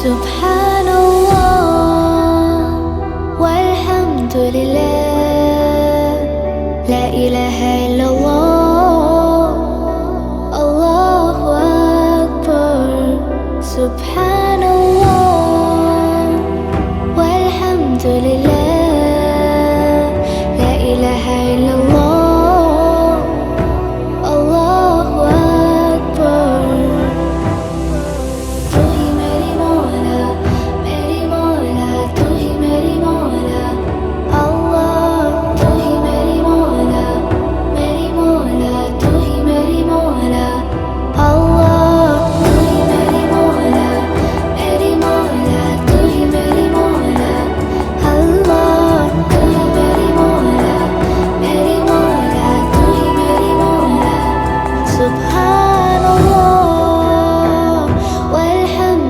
سبحان الله والحمد لله، لا إله إلا الله، الله أكبر. سبحان